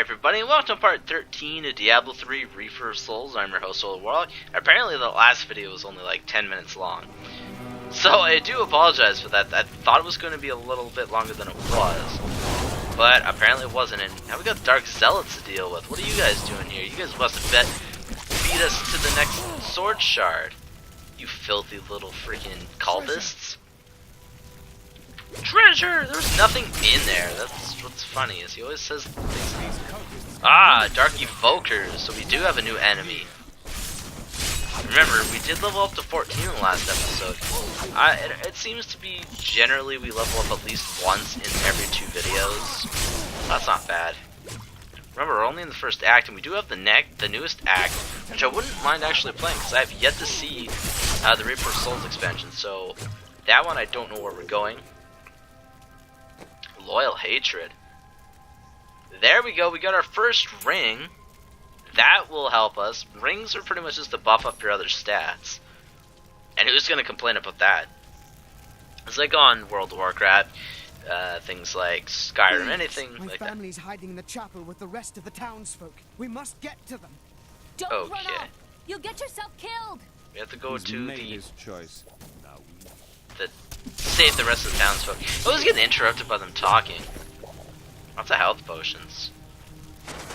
everybody, and welcome to part 13 of Diablo 3 Reaper of Souls. I'm your host, SolarWarlock. Apparently the last video was only like 10 minutes long. So I do apologize for that. I thought it was going to be a little bit longer than it was. But apparently it wasn't, and now we got Dark Zealots to deal with. What are you guys doing here? You guys must have beat us to the next sword shard. You filthy little freaking cultists. Treasure! There's nothing in there. That's what's funny, is he always says things. Ah, Dark Evokers. So we do have a new enemy. Remember, we did level up to 14 in the last episode. It seems to be generally we level up at least once in every 2 videos. That's not bad. Remember, we're only in the first act, and we do have the newest act, which I wouldn't mind actually playing, because I have yet to see the Reaper of Souls expansion. So that one I don't know where we're going. Loyal Hatred. There we go, we got our first ring. That will help us. Rings are pretty much just to buff up your other stats. And who's going to complain about that? It's like on World of Warcraft, things like Skyrim, anything like that. My family's hiding in the chapel with the rest of the townsfolk. We must get to them. Don't run off. You'll get yourself killed. We have to go to his choice. Save the rest of the townsfolk. I was getting interrupted by them talking. Lots of health potions.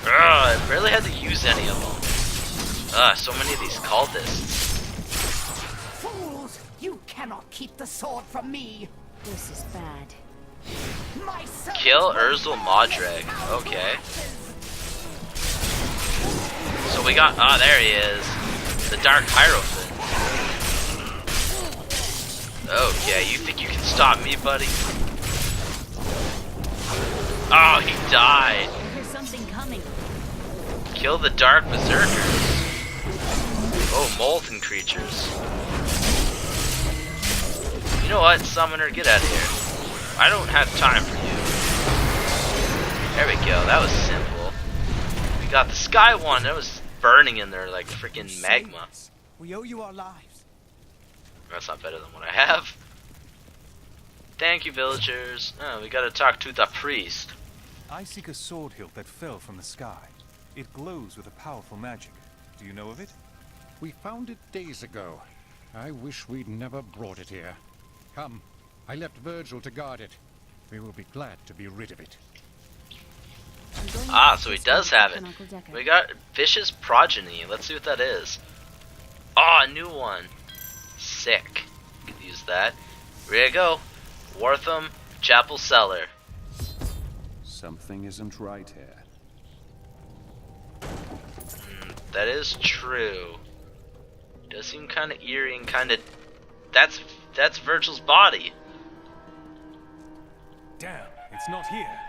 Ugh, I barely had to use any of them. Ugh, so many of these cultists. Fools! You cannot keep the sword from me. This is bad. My Kill Urzel Modreg. Okay. So we got, there he is. The Dark Hierophant. Okay, you think you can stop me, buddy? Oh, he died. There's something coming. Kill the Dark Berserkers. Oh, molten creatures. You know what, Summoner, get out of here. I don't have time for you. There we go, that was simple. We got the Sky one, that was burning in there like freaking magma. We owe you our lives. That's not better than what I have. Thank you, villagers. Oh, we gotta talk to the priest. I seek a sword hilt that fell from the sky. It glows with a powerful magic. Do you know of it? We found it days ago. I wish we'd never brought it here. Come, I left Virgil to guard it. We will be glad to be rid of it. Ah, so he does have it. We got Vicious Progeny. Let's see what that is. Ah, a new one. Sick. Could use that. Here you go. Wortham Chapel Cellar. Something isn't right here. That is true. Does seem kind of eerie and kind of. That's Virgil's body. Damn, it's not here.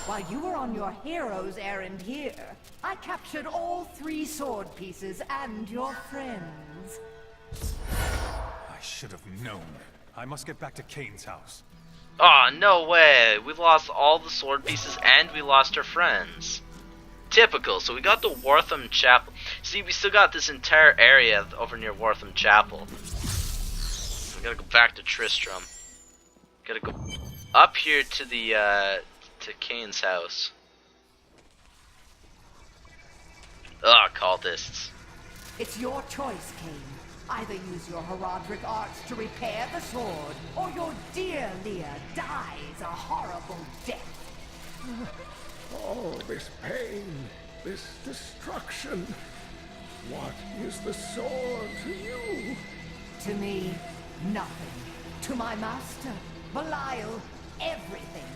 While you were on your hero's errand here, I captured all 3 sword pieces and your friends. I should have known. I must get back to Kane's house. Oh, no way. We lost all the sword pieces and we lost our friends. Typical. So we got the Wortham Chapel. See, we still got this entire area over near Wortham Chapel. We gotta go back to Tristram. Gotta go up here to the, to Kane's house. Ugh, cultists. It's your choice, Kane. Either use your heraldric arts to repair the sword, or your dear Leah dies a horrible death. All this pain, this destruction. What is the sword to you? To me, nothing. To my master, Belial, everything.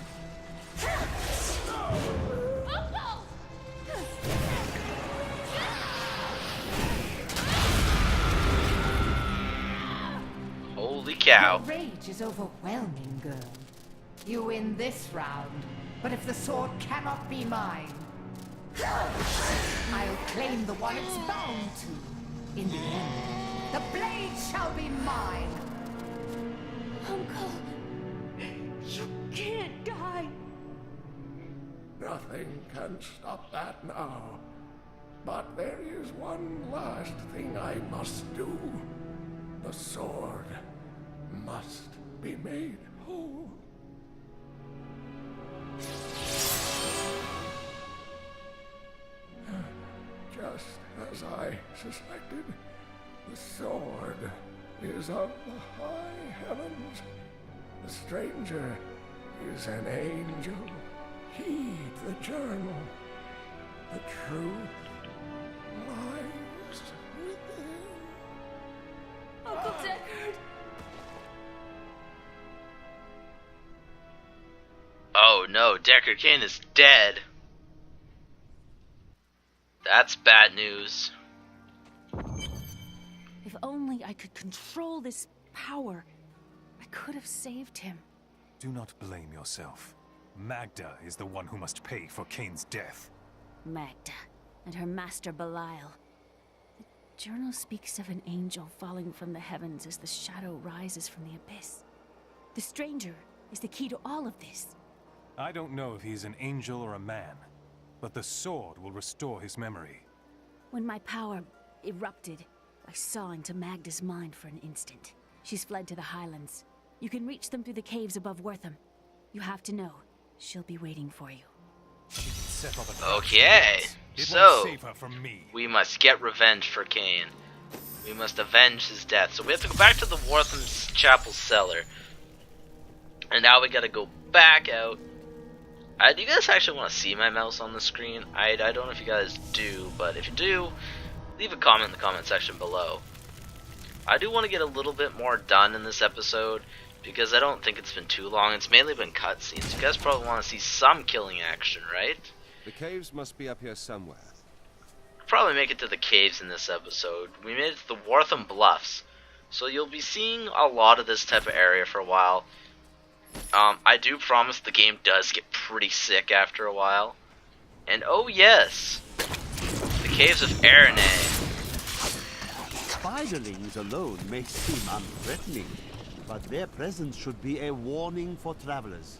Holy cow. Your rage is overwhelming, girl. You win this round, but if the sword cannot be mine, I'll claim the one it's bound to. In the end, the blade shall be mine. Uncle, you can't die. Nothing can stop that now. But there is one last thing I must do. The sword must be made whole. as I suspected. The sword is of the high heavens. The stranger is an angel. Heed the journal. The truth lies within. Uncle Deckard! Oh no, Deckard Cain is dead. That's bad news. If only I could control this power, I could have saved him. Do not blame yourself. Magda is the one who must pay for Cain's death. Magda and her master Belial. The journal speaks of an angel falling from the heavens as the shadow rises from the abyss. The stranger is the key to all of this. I don't know if he's an angel or a man, but the sword will restore his memory. When my power erupted, I saw into Magda's mind for an instant. She's fled to the highlands. You can reach them through the caves above Wortham. You have to know, she'll be waiting for you. Okay, It so won't save her from me. we must get revenge for Cain. We must avenge his death. So we have to go back to the Wortham Chapel cellar. And now we gotta go back out. Do you guys actually want to see my mouse on the screen? I don't know if you guys do, but if you do, leave a comment in the comment section below. I do want to get a little bit more done in this episode, because I don't think it's been too long. It's mainly been cutscenes. You guys probably want to see some killing action, right? The caves must be up here somewhere. Probably make it to the caves in this episode. We made it to the Wortham Bluffs, so you'll be seeing a lot of this type of area for a while. I do promise the game does get pretty sick after a while. And oh yes, the caves of Araneae. Spiderlings alone may seem unthreatening, but their presence should be a warning for travelers.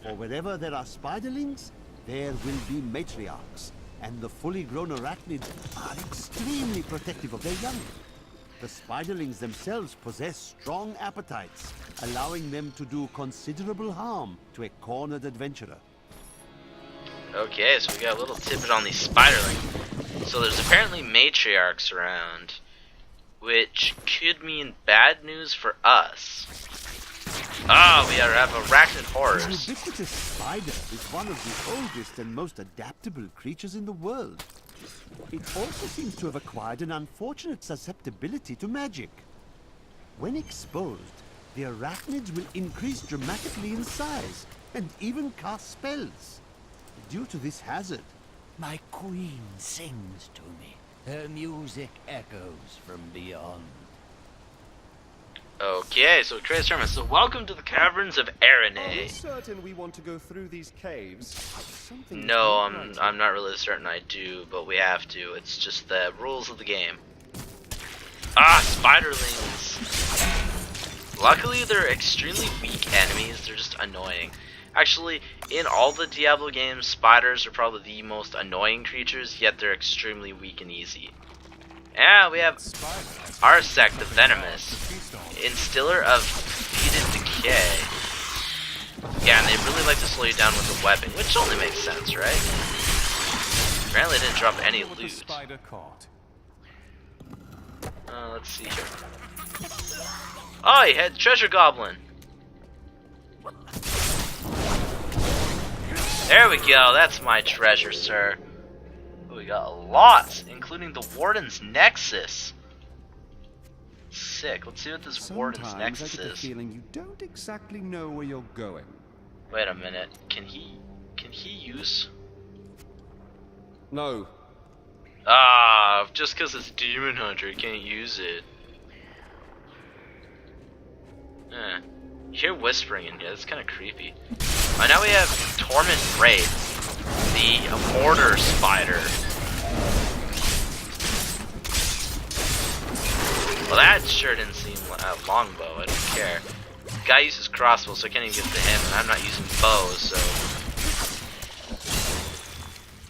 For wherever there are spiderlings, there will be matriarchs, and the fully grown arachnids are extremely protective of their young. The spiderlings themselves possess strong appetites, allowing them to do considerable harm to a cornered adventurer. Okay, so we got a little tidbit on these spiderlings. So there's apparently matriarchs around, which could mean bad news for us. We have Arachnid The Horrors. ubiquitous spider is one of the oldest and most adaptable creatures in the world. It also seems to have acquired an unfortunate susceptibility to magic. When exposed, the arachnids will increase dramatically in size and even cast spells. Due to this hazard, my queen sings to me. Her music echoes from beyond. Okay, so Trace Herman, so welcome to the Caverns of Are you Araneae. certain we want to go through these caves? Something No, is I'm not really certain I do, but we have to. It's just the rules of the game. Spiderlings. Luckily, they're extremely weak enemies. They're just annoying. Actually, in all the Diablo games, spiders are probably the most annoying creatures, yet they're extremely weak and easy. Yeah, we have Arsec the Venomous, Instiller of Defeated Decay. Yeah, and they really like to slow you down with a weapon, which only makes sense, right? Apparently they didn't drop any What the loot. spider caught. Let's see here. Oh, he had Treasure Goblin. There we go, that's my treasure, sir. Oh, we got a lot, including the Warden's Nexus. Sick, let's see what this Warden's Sometimes Nexus I get the is. feeling you don't exactly know where you're going. Wait a minute, can he use... No. Just because it's Demon Hunter, he can't use it. You hear whispering in here, that's kind of creepy. Oh, now we have Torment Wraith, the Mortar Spider. Well, that sure didn't seem like a longbow, I don't care. The guy uses crossbow, so I can't even get to him, and I'm not using bows, so...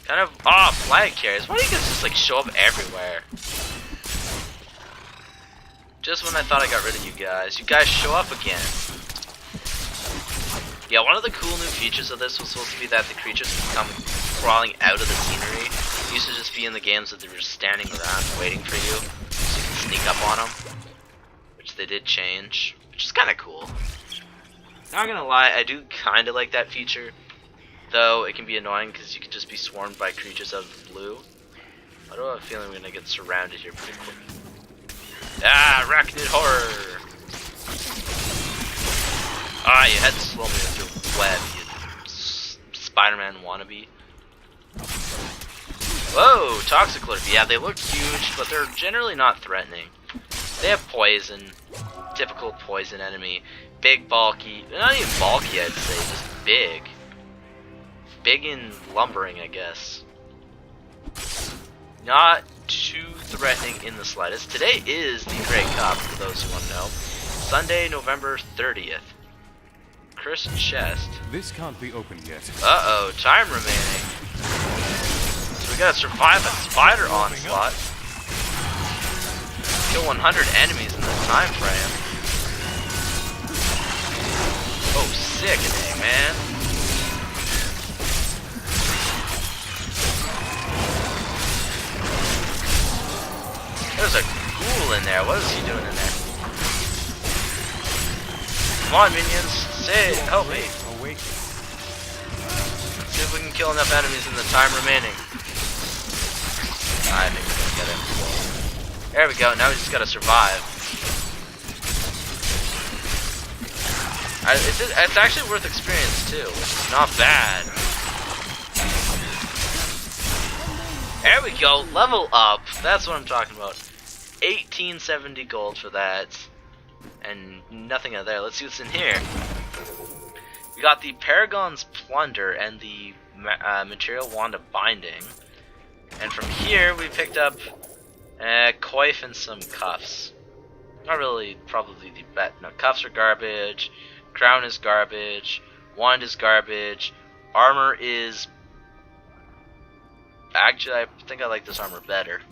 Kind of... flag carriers. Why do you guys just, like, show up everywhere? Just when I thought I got rid of you guys show up again. Yeah, one of the cool new features of this was supposed to be that the creatures can come crawling out of the scenery. It used to just be in the games that they were just standing around waiting for you, so you can sneak up on them, which they did change, which is kind of cool. Not gonna lie, I do kind of like that feature, though it can be annoying because you can just be swarmed by creatures out of the blue. I do have a feeling we're gonna get surrounded here pretty quick. Ah, Arachnid Horror! Ah, you had to slow me with your web, you Spider-Man wannabe. Whoa, Toxic Lord. Yeah, they look huge, but they're generally not threatening. They have poison, typical poison enemy. Big, bulky, not even bulky I'd say, just big. Big and lumbering, I guess. Not too threatening in the slightest. Today is the Great Cup, for those who want to know. Sunday, November 30th. Cursed chest. This can't be opened yet. Uh-oh, time remaining. So we gotta survive a spider onslaught. Kill 100 enemies in this time frame. Oh, sickening, man. There's a ghoul in there. What is he doing in there? Come on, minions. Say, help me. See if we can kill enough enemies in the time remaining. I think we're gonna get it. There we go. Now we just gotta survive. It's actually worth experience too, which is not bad. There we go. Level up. That's what I'm talking about. 1870 gold for that. And nothing out there. Let's see what's in here. We got the Paragon's Plunder and the Material Wand of Binding. And from here we picked up coif and some cuffs. Not really probably the best. No, cuffs are garbage. Crown is garbage. Wand is garbage. Armor is... Actually, I think I like this armor better.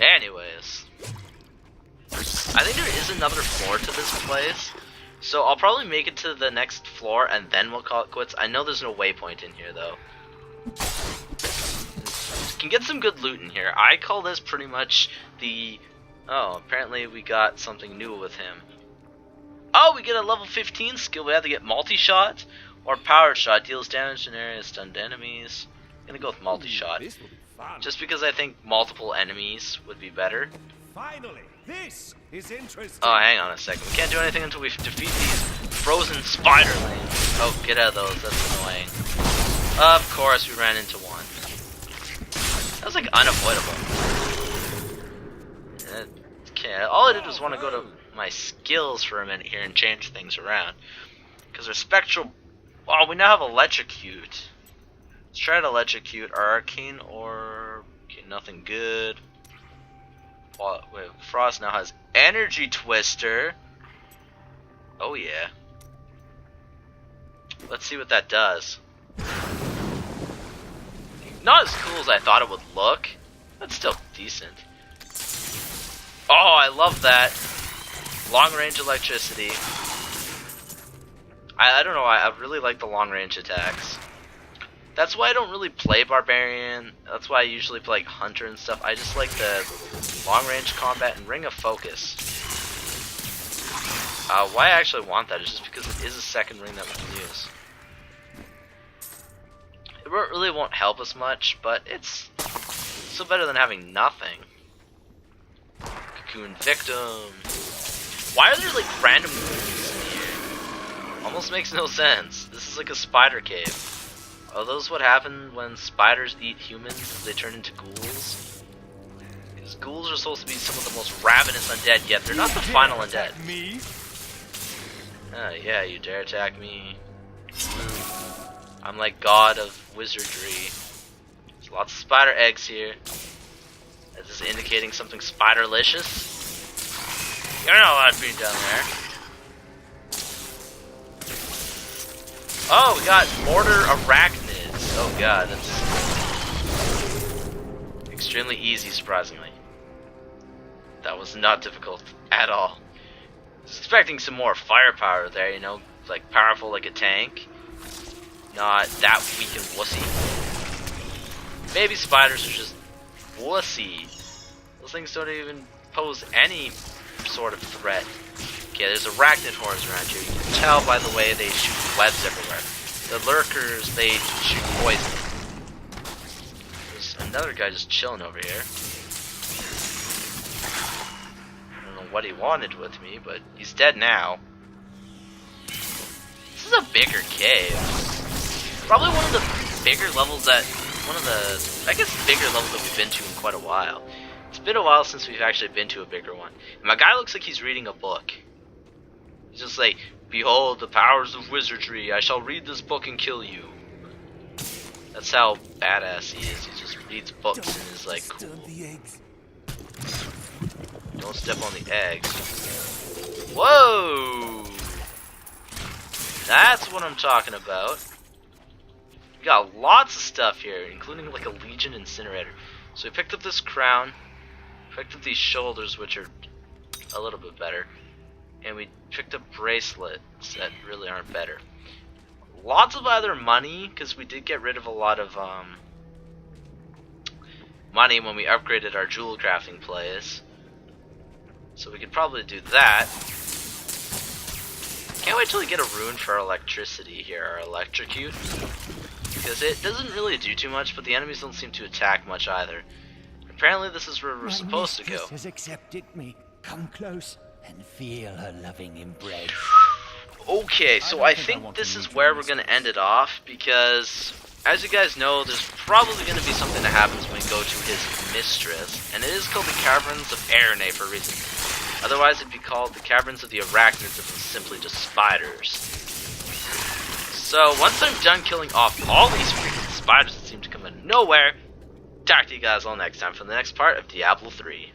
Anyways. I think there is another floor to this place, so I'll probably make it to the next floor and then we'll call it quits. I know there's no waypoint in here though. You can get some good loot in here. I call this pretty much the... Oh, apparently we got something new with him. Oh, we get a level 15 skill. We have to get multi-shot or power shot. Deals damage in areas, stunned enemies. I'm gonna go with multi-shot. Just because I think multiple enemies would be better. Finally, this is interesting. Oh, hang on a second. We can't do anything until we defeat these frozen spiderlings. Oh, get out of those. That's annoying. Of course, we ran into one. That was like unavoidable. Okay, all I did was want to go to my skills for a minute here and change things around. Because our spectral... Oh, we now have electrocute. Let's try to electrocute our arcane or... Okay, nothing good. Wait, Frost now has energy twister. Oh yeah. Let's see what that does. Not as cool as I thought it would look, but still decent. Oh, I love that. Long range electricity. I don't know, I really like the long range attacks. That's why I don't really play Barbarian. That's why I usually play like Hunter and stuff. I just like the long range combat and Ring of Focus. Why I actually want that is just because it is a second ring that we can use. It really won't help us much, but it's still better than having nothing. Cocoon Victim. Why are there like random ghouls in here? Almost makes no sense. This is like a spider cave. Are those what happen when spiders eat humans? They turn into ghouls? Because ghouls are supposed to be some of the most ravenous undead, yet they're not the final undead. Me? Yeah, you dare attack me. I'm like god of wizardry. There's lots of spider eggs here. Is this indicating something spiderlicious? You're not allowed to be down there. Oh, we got Mortar Arachnids. Oh god, that's extremely easy, surprisingly. That was not difficult at all. I was expecting some more firepower there, you know, like powerful like a tank, not that weak and wussy. Baby spiders are just wussy. Those things don't even pose any sort of threat. Okay, there's Arachnid Horrors around here. You can tell by the way they shoot webs everywhere. The lurkers, they shoot poison. There's another guy just chilling over here. I don't know what he wanted with me, but he's dead now. This is a bigger cave. Probably one of the bigger levels that, bigger levels that we've been to in quite a while. It's been a while since we've actually been to a bigger one. And my guy looks like he's reading a book. He's just like, behold the powers of wizardry, I shall read this book and kill you. That's how badass he is. He just reads books and is like, cool. Don't step on the eggs. Whoa! That's what I'm talking about. We got lots of stuff here, including like a Legion incinerator. So we picked up this crown, picked up these shoulders, which are a little bit better, and we picked up bracelets that really aren't better. Lots of other money, because we did get rid of a lot of money when we upgraded our jewel crafting place. So we could probably do that. Can't wait till we get a rune for our electricity here, our electrocute. Because it doesn't really do too much, but the enemies don't seem to attack much either. Apparently this is where we're supposed to go. Has accepted me. Come close and feel her loving embrace. Okay, so I think this is where we're going to end it off, because as you guys know, there's probably going to be something that happens when we go to his mistress, and it is called the Caverns of Araneae for a reason. Otherwise it'd be called the Caverns of the Arachnids if it was simply just spiders. So once I'm done killing off all these freaking spiders that seem to come out of nowhere, talk to you guys all next time for the next part of Diablo 3.